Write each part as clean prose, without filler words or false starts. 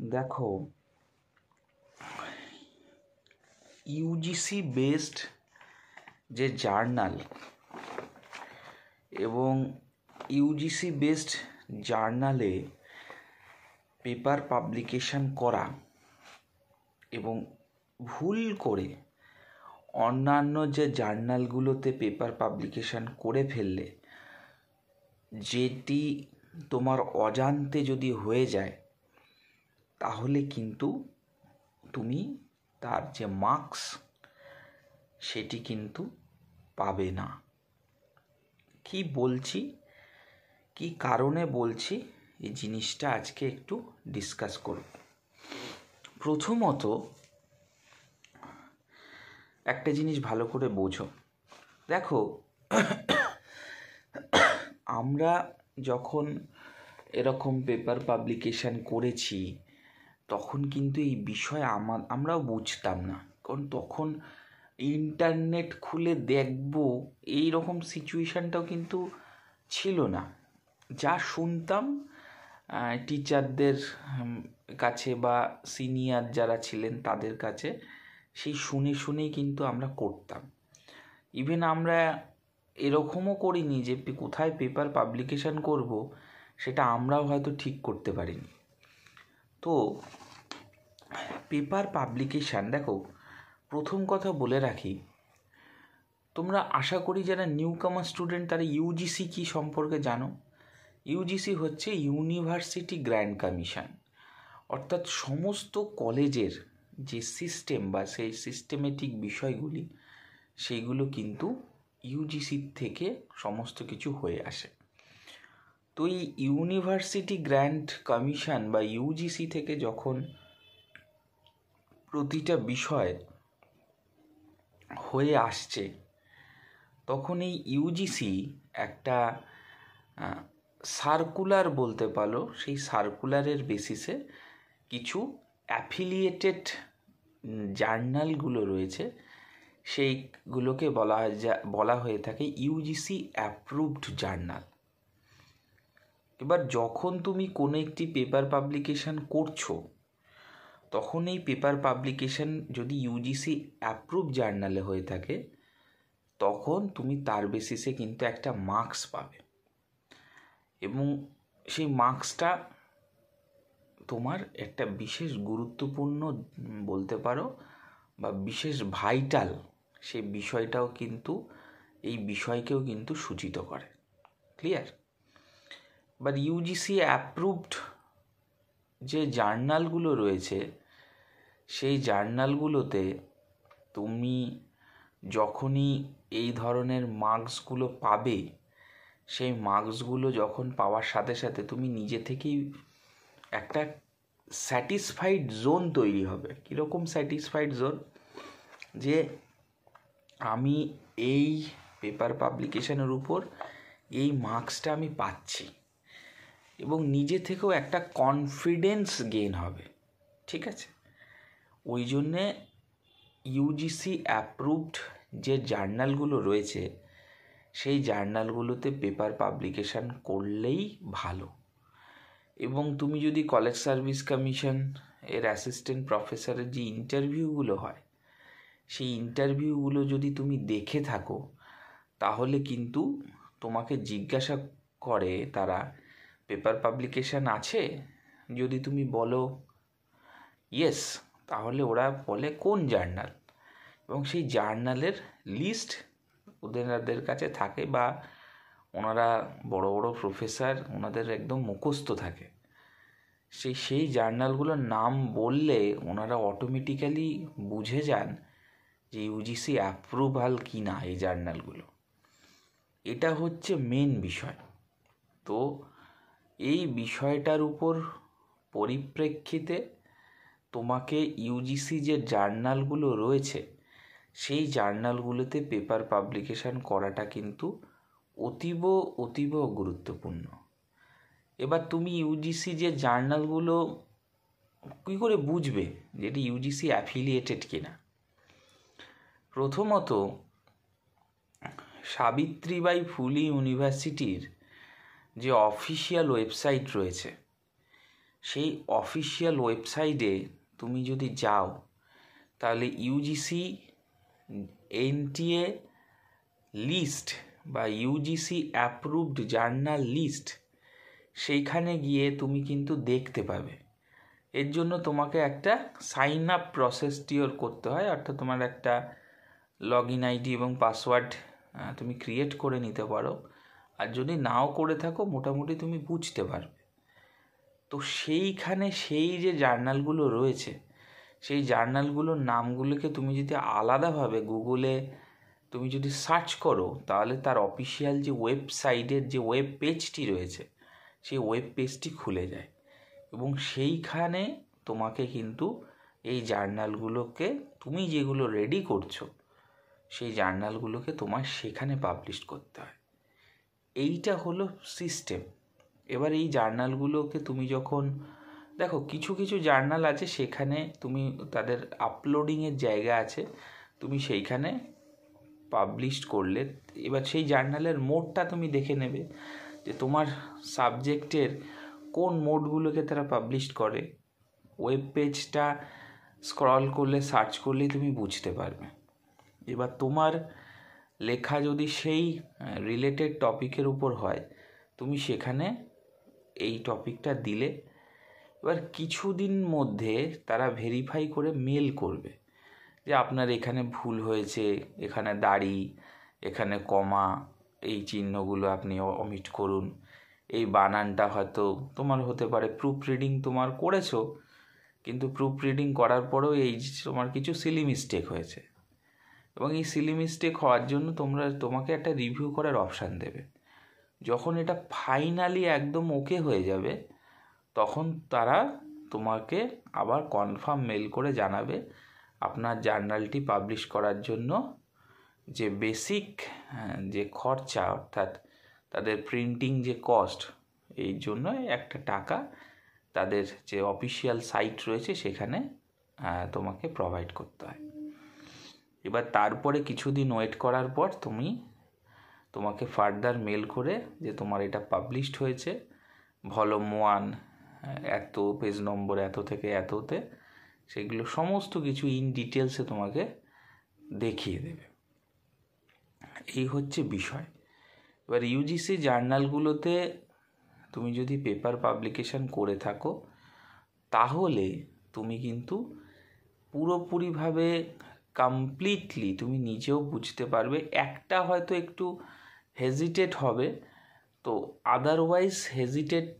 দেখো, UGC based যে journal এবং ইউজিসি বেসড জার্নালে পেপার পাবলিকেশন করা এবং ভুল করে অন্যান্য যে জার্নালগুলোতে পেপার পাবলিকেশন করে ফেললে যেটি তোমার অজান্তে যদি হয়ে যায় তাহলে কিন্তু তুমি তার যে মার্কস সেটি কিন্তু পাবে না। কি বলছি, কি কারণে বলছি, এই জিনিসটা আজকে একটু ডিসকাস করব। প্রথমত একটা জিনিস ভালো করে বোঝো। দেখো, আমরা যখন এরকম পেপার পাবলিকেশন করেছি তখন কিন্তু এই বিষয় আমরাও বুঝতাম না, কারণ তখন ইন্টারনেট খুলে দেখব এই রকম সিচুয়েশানটাও কিন্তু ছিল না। যা শুনতাম টিচারদের কাছে বা সিনিয়র যারা ছিলেন তাদের কাছে, সেই শুনেই কিন্তু আমরা করতাম। ইভেন আমরা এরকমও করিনি যে কোথায় পেপার পাবলিকেশন করব সেটা আমরাও হয়তো ঠিক করতে পারিনি। তো পেপার পাবলিকেশান, দেখো প্রথম কথা বলে রাখি, তোমরা আশা করি যারা নিউ কামার স্টুডেন্ট তারা ইউজিসি কি সম্পর্কে জানো। ইউজিসি হচ্ছে ইউনিভার্সিটি গ্র্যান্ড কমিশন, অর্থাৎ সমস্ত কলেজের যে সিস্টেম বা সেই সিস্টেমেটিক বিষয়গুলি সেইগুলো কিন্তু ইউজিসির থেকে সমস্ত কিছু হয়ে আসে। তো এই ইউনিভার্সিটি গ্র্যান্ড কমিশন বা ইউজিসি থেকে যখন প্রতিটা বিষয় হয়ে আসছে তখন এই ইউজিসি একটা সার্কুলার বলতে পারো, সেই সার্কুলারের বেসিসে কিছু অ্যাফিলিয়েটেড জার্নালগুলো রয়েছে সেইগুলোকে বলা হয়ে থাকে ইউজিসি অ্যাপ্রুভড জার্নাল। এবার যখন তুমি কোনো একটি পেপার পাবলিকেশন করছো তখন এই পেপার পাবলিকেশন যদি ইউজিসি অ্যাপ্রুভ জার্নালে হয়ে থাকে তখন তুমি তার বেসিসে কিন্তু একটা মার্কস পাবে এবং সেই মার্কসটা তোমার একটা বিশেষ গুরুত্বপূর্ণ বলতে পারো বা বিশেষ ভাইটাল সেই বিষয়টাও কিন্তু এই বিষয়কেও কিন্তু সূচিত করে। ক্লিয়ার? বাট ইউজিসি অ্যাপ্রুভড যে জার্নালগুলো রয়েছে সেই জার্নালগুলোতে তুমি যখনই এই ধরনের মার্কসগুলো পাবে, সেই মার্কসগুলো যখন পাওয়ার সাথে সাথে তুমি নিজে থেকেই একটা স্যাটিসফাইড জোন তৈরি হবে। কীরকম স্যাটিসফাইড জোন? যে আমি এই পেপার পাবলিকেশনের উপর এই মার্কসটা আমি পাচ্ছি এবং নিজে থেকেও একটা কনফিডেন্স গেইন হবে। ঠিক আছে? ওই জন্যে ইউজিসি অ্যাপ্রুভড যে জার্নালগুলো রয়েছে সেই জার্নালগুলোতে পেপার পাবলিকেশন করলেই ভালো। এবং তুমি যদি কলেজ সার্ভিস কমিশন এর অ্যাসিস্ট্যান্ট প্রফেসরের যে ইন্টারভিউগুলো হয় সেই ইন্টারভিউগুলো যদি তুমি দেখে থাকো তাহলে কিন্তু তোমাকে জিজ্ঞাসা করে তারা পেপার পাবলিকেশন আছে, যদি তুমি বলো ইয়েস তাহলে ওরা বলে কোন জার্নাল, এবং সেই জার্নালের লিস্ট ওদের কাছে থাকে বা ওনারা বড় বড় প্রফেসর, ওনাদের একদম মুখস্থ থাকে। সেই জার্নালগুলোর নাম বললে ওনারা অটোমেটিক্যালি বুঝে যান যে ইউজিসি অ্যাপ্রুভাল কি না এই জার্নালগুলো। এটা হচ্ছে মেন বিষয়। তো এই বিষয়টার উপর পরিপ্রেক্ষিতে তোমাকে ইউজিসি যে জার্নালগুলো রয়েছে সেই জার্নালগুলোতে পেপার পাবলিকেশন করাটা কিন্তু অতীব গুরুত্বপূর্ণ। এবার তুমি ইউজিসি যে জার্নালগুলো কী করে বুঝবে যে এটি ইউজিসি অ্যাফিলিয়েটেড কিনা? প্রথমত সাবিত্রীবাই ফুলে ইউনিভার্সিটির যে অফিসিয়াল ওয়েবসাইট রয়েছে সেই অফিসিয়াল ওয়েবসাইটে তুমি যদি যাও তাহলে ইউজিসি এনটিএ লিস্ট বা ইউজিসি অ্যাপ্রুভড জার্নাল লিস্ট, সেইখানে গিয়ে তুমি কিন্তু দেখতে পাবে। এর জন্য তোমাকে একটা সাইন আপ প্রসেসটিও করতে হয়, অর্থাৎ তোমার একটা লগ ইন আইডি এবং পাসওয়ার্ড তুমি ক্রিয়েট করে নিতে পারো। আর যদি নাও করে থাকো মোটামুটি তুমি বুঝতে পারবে। তো সেইখানে সেই যে জার্নালগুলো রয়েছে, সেই জার্নালগুলোর নামগুলোকে তুমি যদি আলাদাভাবে গুগলে তুমি যদি সার্চ করো, তাহলে তার অফিসিয়াল যে ওয়েবসাইটের যে ওয়েব পেজটি রয়েছে, সেই ওয়েব পেজটি খুলে যায় এবং সেইখানে তোমাকে কিন্তু এই জার্নালগুলোকে, তুমি যেগুলো রেডি করছো সেই জার্নালগুলোকে তোমার সেখানে পাবলিশ করতে হয়। এইটা হলো সিস্টেম। এবার এই জার্নালগুলোকে তুমি যখন দেখো, কিছু কিছু জার্নাল আছে সেখানে তুমি তাদের আপলোডিংয়ের জায়গা আছে, তুমি সেইখানে পাবলিশ করলে এবার সেই জার্নালের মোডটা তুমি দেখে নেবে যে তোমার সাবজেক্টের কোন মোডগুলোকে তারা পাবলিশ করে। ওয়েব পেজটা স্ক্রল করলে, সার্চ করলেই তুমি বুঝতে পারবে। এবার তোমার লেখা যদি সেই রিলেটেড টপিকের উপর হয়, তুমি সেখানে এই টপিকটা দিলে এবার কিছুদিন মধ্যে তারা ভেরিফাই করে মেল করবে যে আপনার এখানে ভুল হয়েছে, এখানে দাড়ি, এখানে কমা, এই চিহ্নগুলো আপনি অমিট করুন, এই বানানটা হয়তো তোমার হতে পারে প্রুফ রিডিং তোমার করেছো, কিন্তু প্রুফ রিডিং করার পরেও এই তোমার কিছু সিলি মিস্টেক হয়েছে এবং এই সিলি মিস্টেক হওয়ার জন্য তোমাকে একটা রিভিউ করার অপশান দেবে। যখন এটা ফাইনালি একদম ওকে হয়ে যাবে, তখন তারা তোমাকে আবার কনফার্ম মেল করে জানাবে আপনার জার্নালটি পাবলিশ করার জন্য যে বেসিক যে খরচা, অর্থাৎ তাদের প্রিন্টিং যে কস্ট, এই জন্য একটা টাকা তাদের যে অফিসিয়াল সাইট রয়েছে সেখানে তোমাকে প্রোভাইড করতে হয়। এবার তারপরে কিছুদিন ওয়েট করার পর তোমাকে ফার্দার মেল করে যে তোমার এটা পাবলিশড হয়েছে, ভলিউম 1 এত, পেজ নম্বর এত থেকে এততে, সেগুলো সমস্ত কিছু ইন ডিটেলসে তোমাকে দেখিয়ে দেবে। এই হচ্ছে বিষয়। এবার ইউজিসি জার্নালগুলোতে তুমি যদি পেপার পাবলিকেশন করে থাকো, তাহলে তুমি কিন্তু পুরোপুরিভাবে কমপ্লিটলি তুমি নিজেও বুঝতে পারবে। একটা হয়তো একটু হেজিটেট হবে, তো আদারওয়াইজ হেজিটেট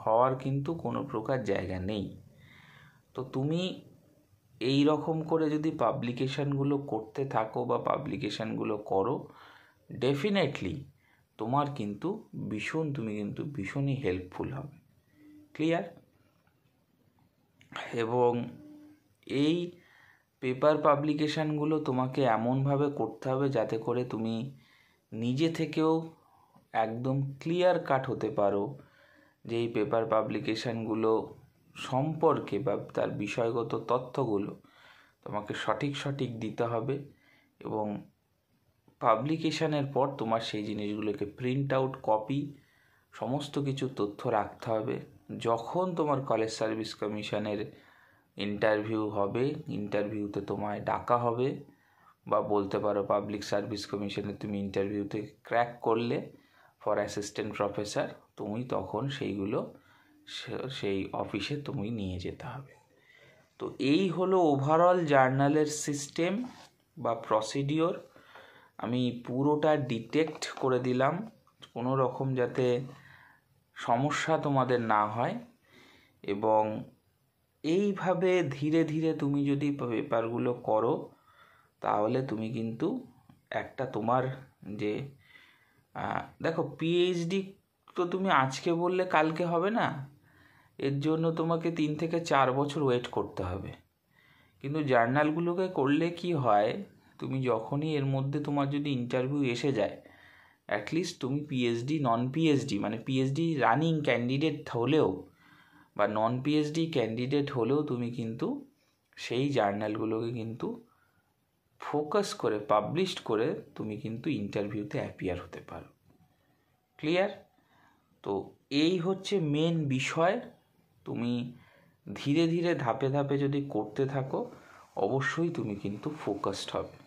হওয়ার কিন্তু কোনো প্রকার জায়গা নেই। তো তুমি এই রকম করে যদি পাবলিকেশানগুলো করতে থাকো বা পাবলিকেশানগুলো করো, ডেফিনেটলি তোমার কিন্তু তুমি কিন্তু ভীষণই হেল্পফুল হবে। ক্লিয়ার? এবং এই পেপার পাবলিকেশানগুলো তোমাকে এমনভাবে করতে হবে যাতে করে তুমি নিজে থেকেও একদম ক্লিয়ার কাট হতে পারো যে এই পেপার পাবলিকেশানগুলো সম্পর্কে বা তার বিষয়গত তথ্যগুলো তোমাকে সঠিক দিতে হবে এবং পাবলিকেশানের পর তোমার সেই জিনিসগুলোকে প্রিন্ট আউট, কপি, সমস্ত কিছু তথ্য রাখতে হবে। যখন তোমার কলেজ সার্ভিস কমিশনের ইন্টারভিউ হবে, ইন্টারভিউতে তোমায় ডাকা হবে, বা বলতে পারো পাবলিক সার্ভিস কমিশনে তুমি ইন্টারভিউতে ক্র্যাক করলে ফর অ্যাসিস্ট্যান্ট প্রফেসর, তুমি তখন সেইগুলো সেই অফিসে তুমি নিয়ে যেতে হবে। তো এই হলো ওভারঅল জার্নালের সিস্টেম বা প্রসিডিওর। আমি পুরোটা ডিটেক্ট করে দিলাম, কোনো রকম যাতে সমস্যা তোমাদের না হয়। এবং এইভাবে ধীরে ধীরে তুমি যদি পেপারগুলো করো, তাহলে তুমি কিন্তু একটা তোমার যে দেখো, পিএইচডি তো তুমি আজকে বললে কালকে হবে না, এর জন্য তোমাকে 3 থেকে 4 বছর ওয়েট করতে হবে। কিন্তু জার্নালগুলোকে করলে কি হয়, তুমি যখনই এর মধ্যে তোমার যদি ইন্টারভিউ এসে যায়, অ্যাটলিস্ট তুমি পিএইচডি, নন পিএইচডি মানে পিএইচডি রানিং ক্যান্ডিডেট হলেও বা নন পিএইচডি ক্যান্ডিডেট হলেও তুমি কিন্তু সেই জার্নালগুলোকে কিন্তু ফোকাস করে পাবলিশড করে তুমি কিন্তু ইন্টারভিউতে অ্যাপিয়ার হতে পারো। ক্লিয়ার? তো এই হচ্ছে মেন বিষয়। তুমি ধীরে ধীরে ধাপে ধাপে যদি করতে থাকো, অবশ্যই তুমি কিন্তু ফোকাসড হবে।